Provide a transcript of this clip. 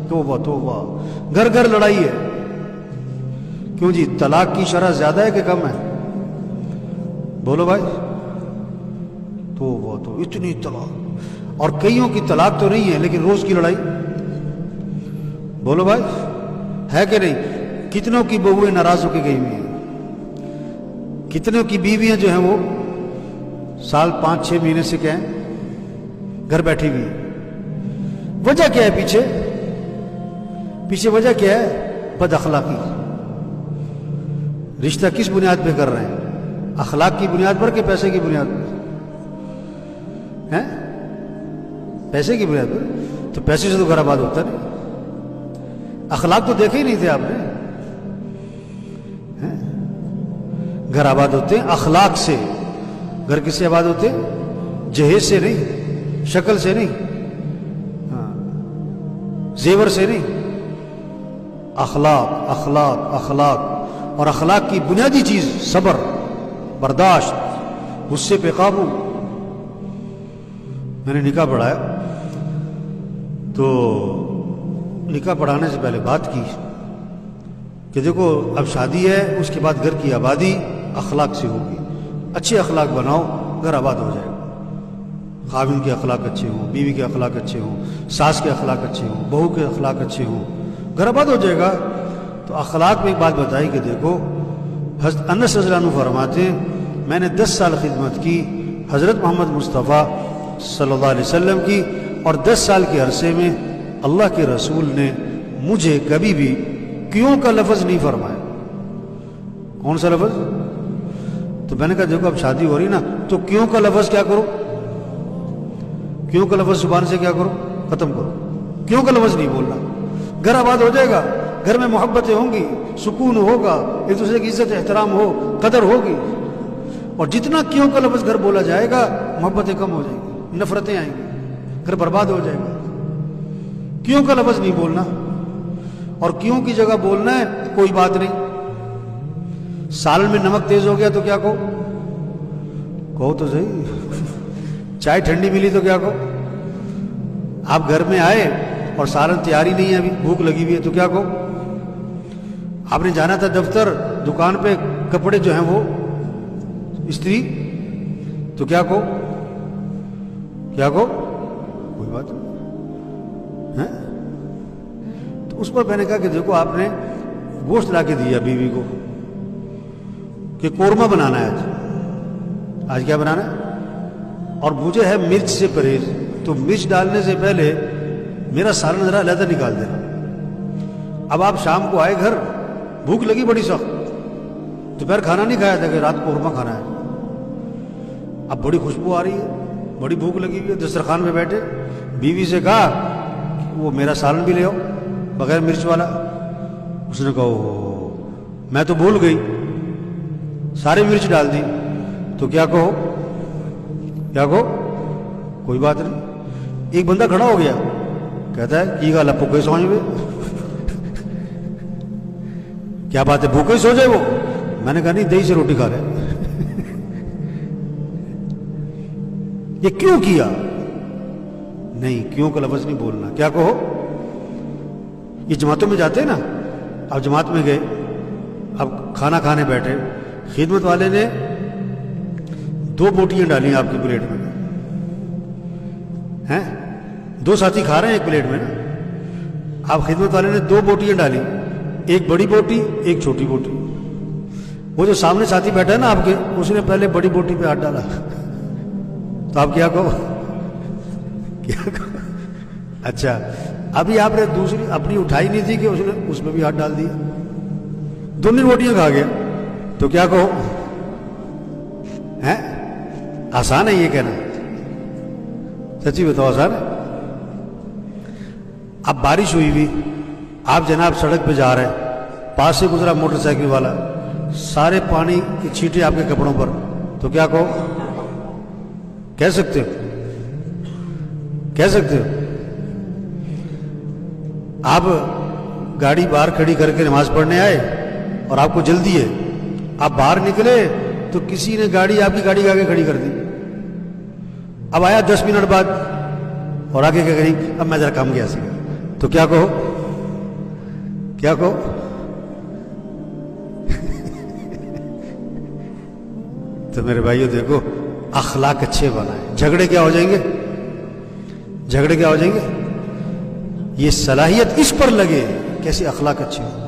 توبہ توبہ، گھر گھر لڑائی ہے. کیوں جی؟ طلاق کی شرح زیادہ ہے کہ کم ہے؟ بولو بھائی. توبہ تو اتنی طلاق، اور کئیوں کی طلاق تو نہیں ہے لیکن روز کی لڑائی. بولو بھائی، ہے کہ نہیں؟ کتنوں کی بہویں ناراض ہو کے گئی ہوئی ہیں، کتنوں کی بیویاں جو ہیں وہ سال 5-6 مہینے سے کیا ہیں گھر بیٹھی ہوئی ہیں. وجہ کیا ہے پیچھے؟ پیچھے وجہ کیا ہے؟ بد اخلاقی. رشتہ کس بنیاد پہ کر رہے ہیں؟ اخلاق کی بنیاد پر کہ پیسے کی بنیاد پر؟ ہیں؟ پیسے کی بنیاد پر. تو پیسے سے تو گھر آباد ہوتا نہیں. اخلاق تو دیکھے ہی نہیں تھے آپ نے. گھر آباد ہوتے ہیں اخلاق سے. گھر کس سے آباد ہوتے ہیں؟ جہیز سے نہیں، شکل سے نہیں، زیور سے نہیں. اخلاق اخلاق اخلاق. اور اخلاق کی بنیادی چیز صبر، برداشت، غصے پہ قابو. میں نے نکاح پڑھایا تو نکاح پڑھانے سے پہلے بات کی کہ دیکھو اب شادی ہے، اس کے بعد گھر کی آبادی اخلاق سے ہوگی. اچھے اخلاق بناؤ، گھر آباد ہو جائے گا. خاوند کے اخلاق اچھے ہوں، بیوی کے اخلاق اچھے ہوں، ساس کے اخلاق اچھے ہوں، بہو کے اخلاق اچھے ہوں، گھر آباد ہو جائے گا. تو اخلاق میں ایک بات بتائی کہ دیکھو حضرت انس رضی اللہ عنہ فرماتے ہیں میں نے 10 سال خدمت کی حضرت محمد مصطفیٰ صلی اللہ علیہ وسلم کی، اور 10 سال کے عرصے میں اللہ کے رسول نے مجھے کبھی بھی کیوں کا لفظ نہیں فرمایا. کون سا لفظ؟ تو میں نے کہا دیکھو اب شادی ہو رہی نا تو کیوں کا لفظ کیا کرو، کیوں کا لفظ زبان سے کیا کرو، ختم کرو. کیوں کا لفظ نہیں بولنا. گھر آباد ہو جائے گا، گھر میں محبتیں ہوں گی، سکون ہوگا، ایک دوسرے کی عزت احترام ہو، قدر ہوگی. اور جتنا کیوں کا لفظ گھر بولا جائے گا محبتیں کم ہو جائیں گی، نفرتیں آئیں گی، گھر برباد ہو جائے گا. کیوں کا لفظ نہیں بولنا. اور کیوں کی جگہ بولنا ہے کوئی بات نہیں. سالن میں نمک تیز ہو گیا تو کیا کہو تو صحیح. چائے ٹھنڈی ملی تو کیا کہو. آپ گھر میں آئے اور سالن تیاری نہیں ہے، ابھی بھوک لگی ہوئی ہے تو کیا کہو. آپ نے جانا تھا دفتر، دکان پہ کپڑے جو ہیں وہ استری، تو کیا کہو کوئی بات نہیں. تو اس پر میں نے کہا کہ دیکھو آپ نے گوشت لا کے دیا بیوی کو کہ قورمہ بنانا ہے آج کیا بنانا ہے، اور مجھے ہے مرچ سے پرہیز، تو مرچ ڈالنے سے پہلے میرا سالن ذرا علیحدہ نکال دینا. اب آپ شام کو آئے گھر، بھوک لگی بڑی سخت، دوپہر کھانا نہیں کھایا تھا کہ رات کو قورمہ کھانا ہے. اب بڑی خوشبو آ رہی ہے، بڑی بھوک لگی ہوئی ہے، دسترخوان پہ بیٹھے، بیوی سے کہا کہ وہ میرا سالن بھی لے آؤ بغیر مرچ والا. اس نے کہا میں تو بھول گئی، سارے مرچ ڈال دی. تو کیا کہو کوئی بات نہیں. ایک بندہ کھڑا ہو گیا، کہتا ہے کی گل ہے بھوکے سو جائے. کیا بات ہے بھوکے سو جائے وہ؟ میں نے کہا نہیں، دہی سے روٹی کھا لے. یہ کیوں کیا؟ نہیں، کیوں کا لفظ نہیں بولنا. کیا کہو. یہ جماعتوں میں جاتے ہیں نا، اب جماعت میں گئے، اب کھانا کھانے بیٹھے، خدمت والے نے 2 بوٹیاں ڈالی ہیں آپ کی پلیٹ میں، ہیں 2 ساتھی کھا رہے ہیں ایک پلیٹ میں نا. آپ خدمت والے نے 2 بوٹیاں ڈالی، ایک بڑی بوٹی ایک چھوٹی بوٹی. وہ جو سامنے ساتھی بیٹھا ہے نا آپ کے، اس نے پہلے بڑی بوٹی پہ ہاتھ ڈالا. تو آپ کیا کہو. اچھا، ابھی آپ نے دوسری اپنی اٹھائی نہیں تھی کہ اس نے اس میں بھی ہاتھ ڈال دیا، دونوں روٹیاں کھا گیا. تو کیا کہو. ہے آسان ہے یہ کہنا؟ سچی بتاؤ آسان ہے؟ اب بارش ہوئی ہوئی، آپ جناب سڑک پہ جا رہے ہیں، پاس سے گزرا موٹر سائیکل والا، سارے پانی کی چھینٹیں آپ کے کپڑوں پر. تو کیا کہو. کہہ سکتے ہو. آپ گاڑی باہر کھڑی کر کے نماز پڑھنے آئے اور آپ کو جلدی ہے، آپ باہر نکلے تو کسی نے گاڑی آپ کی گاڑی کے آگے کھڑی کر دی. اب آیا 10 منٹ بعد اور آگے کیا کری، اب میں ذرا کام گیا سی. تو کیا کہو. کیا کہو؟ تو میرے بھائیو دیکھو، اخلاق اچھے بنائیں، جھگڑے کیا ہو جائیں گے؟ جھگڑے کیا ہو جائیں گے؟ یہ صلاحیت اس پر لگے کیسے اخلاق اچھے ہو.